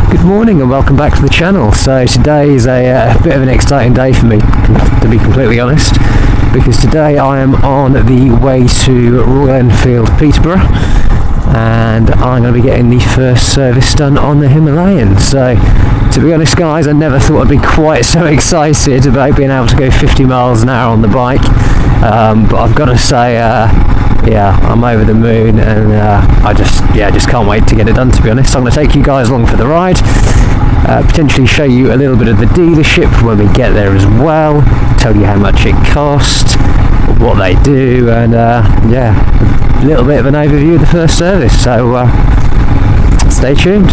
Good morning and welcome back to the channel. So today is a bit of an exciting day for me, to be completely honest, because today I am on the way to Royal Enfield Peterborough and I'm going to be getting the first service done on the Himalayan. So to be honest guys, I never thought I'd be quite so excited about being able to go 50 miles an hour on the bike, but I've got to say yeah, I'm over the moon, and I just can't wait to get it done, to be honest. So I'm going to take you guys along for the ride, potentially show you a little bit of the dealership when we get there as well, tell you how much it costs, what they do, and yeah, a little bit of an overview of the first service, so stay tuned.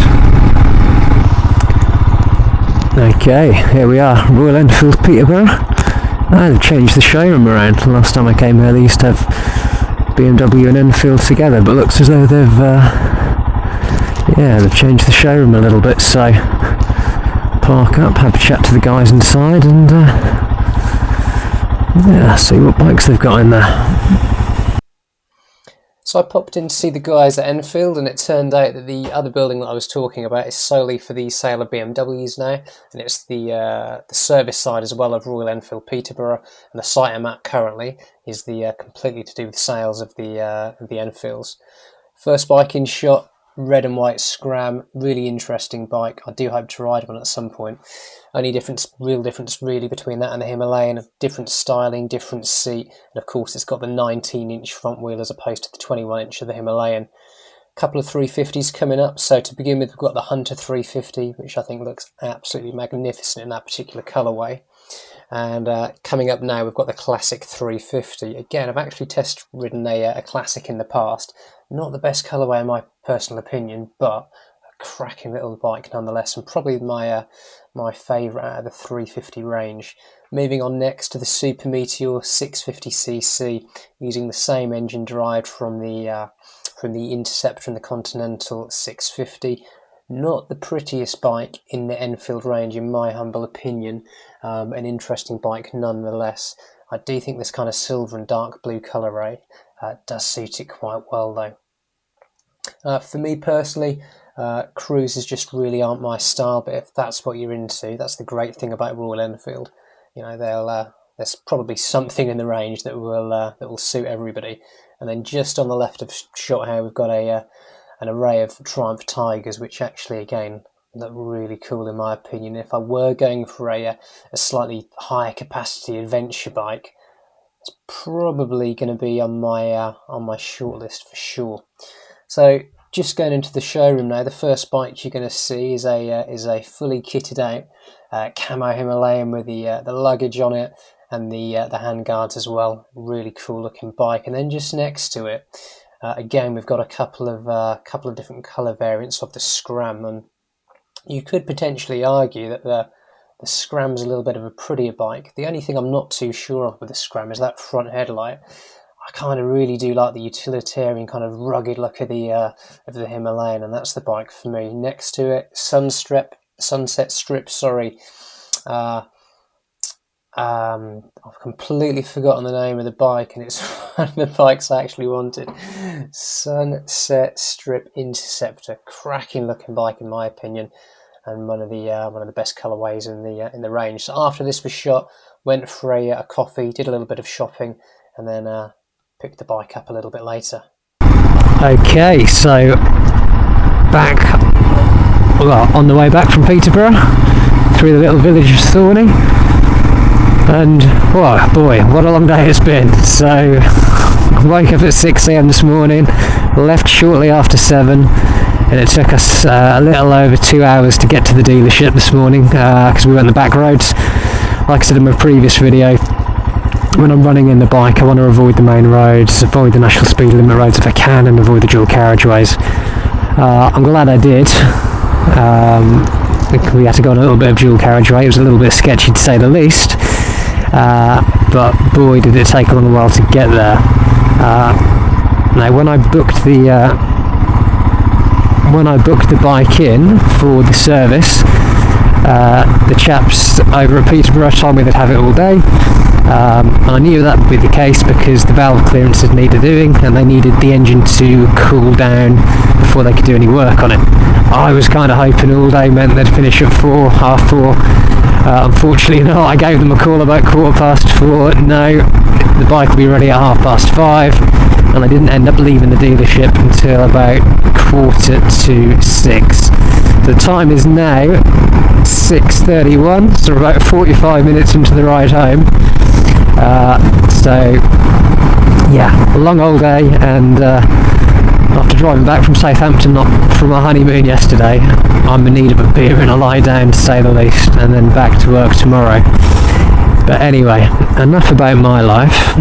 Okay, here we are, Royal Enfield Peterborough. I've changed the showroom around. Last time I came here they used to have BMW and Enfield together, but looks as though they've changed the showroom a little bit, so park up, have a chat to the guys inside, and see what bikes they've got in there. So I popped in to see the guys at Enfield, and it turned out that the other building that I was talking about is solely for the sale of BMWs now, and it's the service side as well of Royal Enfield Peterborough, and the site I'm at currently is the completely to do with sales of the Enfields. First bike in shot, red and white Scram, really interesting bike. I do hope to ride one at some point. Only real difference really between that and the Himalayan, different styling, different seat, and of course it's got the 19-inch front wheel as opposed to the 21-inch of the Himalayan. A couple of 350s coming up. So to begin with, we've got the Hunter 350, which I think looks absolutely magnificent in that particular colourway. And coming up now, we've got the Classic 350. Again, I've actually test ridden a Classic in the past. Not the best colourway in my personal opinion, but a cracking little bike nonetheless, and probably my favourite out of the 350 range. Moving on next to the Super Meteor 650cc, using the same engine derived from the Interceptor and the Continental 650. Not the prettiest bike in the Enfield range, in my humble opinion. An interesting bike nonetheless. I do think this kind of silver and dark blue colourway does suit it quite well though. For me personally, cruisers just really aren't my style, but if that's what you're into, that's the great thing about Royal Enfield. You know, there's probably something in the range that will suit everybody. And then just on the left of shot here, we've got an array of Triumph Tigers, which actually again look really cool in my opinion. If I were going for a slightly higher capacity adventure bike, it's probably going to be on my shortlist for sure. So just going into the showroom now, the first bike you're going to see is a fully kitted out camo Himalayan with the luggage on it and the handguards as well. Really cool looking bike. And then just next to it, again we've got a couple of different colour variants of the Scram, and you could potentially argue that the Scram's a little bit of a prettier bike. The only thing I'm not too sure of with the Scram is that front headlight. I kind of really do like the utilitarian kind of rugged look of the Himalayan, and that's the bike for me. Next to it, Sunset Strip. I've completely forgotten the name of the bike, and it's one of the bikes I actually wanted. Sunset Strip Interceptor, cracking looking bike in my opinion, and one of the best colourways in the range. So after this was shot, went for a coffee, did a little bit of shopping, and then picked the bike up a little bit later. Okay, so on the way back from Peterborough, through the little village of Thorney, and oh boy, what a long day it's been. So I woke up at 6 AM this morning, left shortly after 7, and it took us a little over 2 hours to get to the dealership this morning because we went the back roads. Like I said in my previous video, when I'm running in the bike I want to avoid the main roads, avoid the national speed limit roads if I can, and avoid the dual carriageways. I'm glad I did. We had to go on a little bit of dual carriageway. It was a little bit sketchy to say the least, but boy did it take a long while to get there. Now when I booked the bike in for the service, the chaps over at Peterborough told me they'd have it all day. And I knew that would be the case because the valve clearances needed doing, and they needed the engine to cool down before they could do any work on it. I was kind of hoping all day meant they'd finish at 4, half 4. Unfortunately not. I gave them a call about 4:15. No, the bike will be ready at 5:30, and I didn't end up leaving the dealership until about 5:45. The time is now 6:31, so we're about 45 minutes into the ride home. So yeah, a long old day, and after driving back from Southampton, not from our honeymoon yesterday, I'm in need of a beer and a lie down, to say the least, and then back to work tomorrow. But anyway, enough about my life.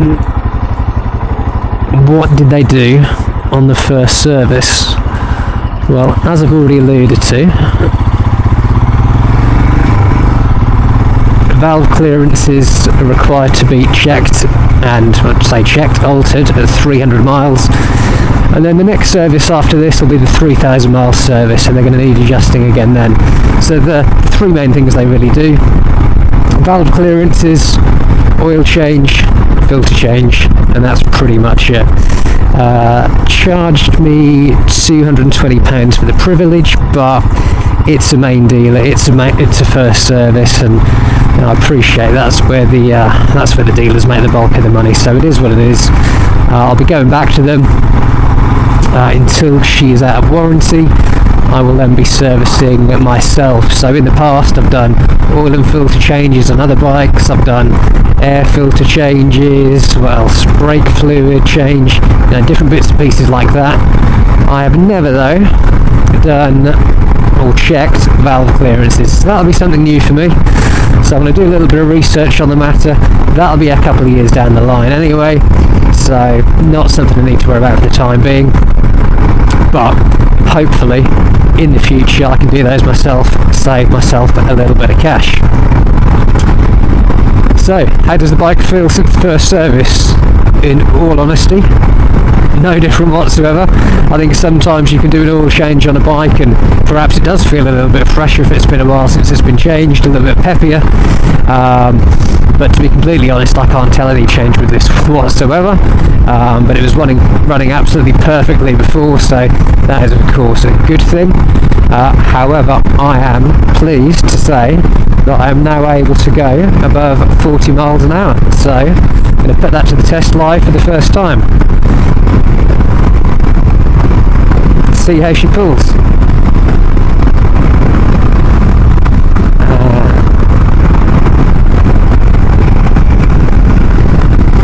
What did they do on the first service? Well, as I've already alluded to, valve clearances are required to be checked, and I'd say checked, altered at 300 miles. And then the next service after this will be the 3,000 mile service, and they're going to need adjusting again then. So the three main things they really do: valve clearances, oil change, filter change, and that's pretty much it. Charged me £220 for the privilege, but it's a main dealer, it's a first service, and I appreciate that's where the dealers make the bulk of the money, so it is what it is. I'll be going back to them until she is out of warranty. I will then be servicing myself. So in the past I've done oil and filter changes on other bikes, I've done air filter changes, what else, brake fluid change, different bits and pieces like that. I have never though done or checked valve clearances, so that'll be something new for me. So I'm going to do a little bit of research on the matter. That'll be a couple of years down the line anyway, so not something I need to worry about for the time being, but hopefully in the future I can do those myself, save myself a little bit of cash. So how does the bike feel since the first service? In all honesty, no different whatsoever. I think sometimes you can do an oil change on a bike and perhaps it does feel a little bit fresher if it's been a while since it's been changed, a little bit peppier, but to be completely honest, I can't tell any change with this whatsoever. But it was running absolutely perfectly before, so that is of course a good thing. However, I am pleased to say that I am now able to go above 40 miles an hour, so I'm going to put that to the test live for the first time. See how she pulls.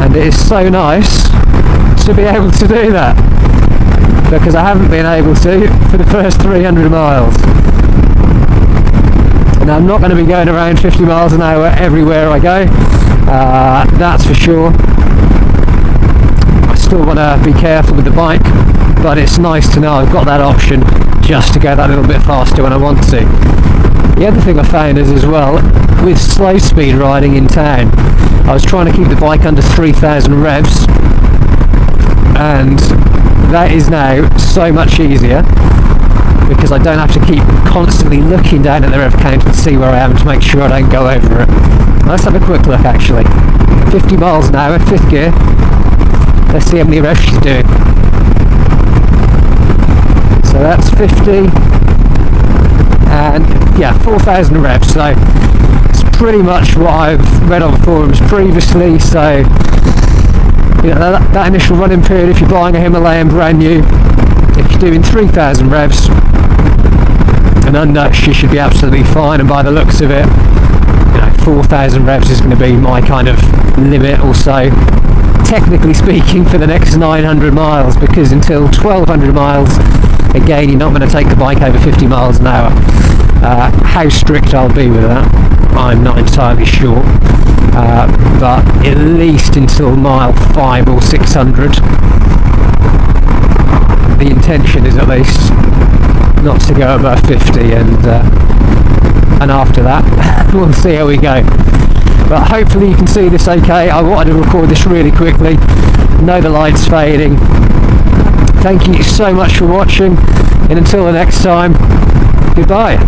And it is so nice to be able to do that, because I haven't been able to for the first 300 miles. And I'm not going to be going around 50 miles an hour everywhere I go, that's for sure. I still want to be careful with the bike, but it's nice to know I've got that option just to go that little bit faster when I want to. The other thing I found is as well, with slow speed riding in town, I was trying to keep the bike under 3,000 revs, and that is now so much easier because I don't have to keep constantly looking down at the rev count to see where I am to make sure I don't go over it. Let's have a quick look actually. 50 miles an hour, 5th gear. Let's see how many revs she's doing. So that's 50, and yeah, 4,000 revs, so it's pretty much what I've read on forums previously. So that initial running period, if you're buying a Himalayan brand new, if you're doing 3,000 revs and under, you should be absolutely fine, and by the looks of it, 4,000 revs is going to be my kind of limit or so, technically speaking, for the next 900 miles, because until 1,200 miles, again, you're not going to take the bike over 50 miles an hour. How strict I'll be with that, I'm not entirely sure, but at least until mile 5 or 600, the intention is at least not to go above 50, and after that we'll see how we go. But hopefully you can see this okay. I wanted to record this really quickly. Know the light's fading. Thank you so much for watching, and until the next time, goodbye.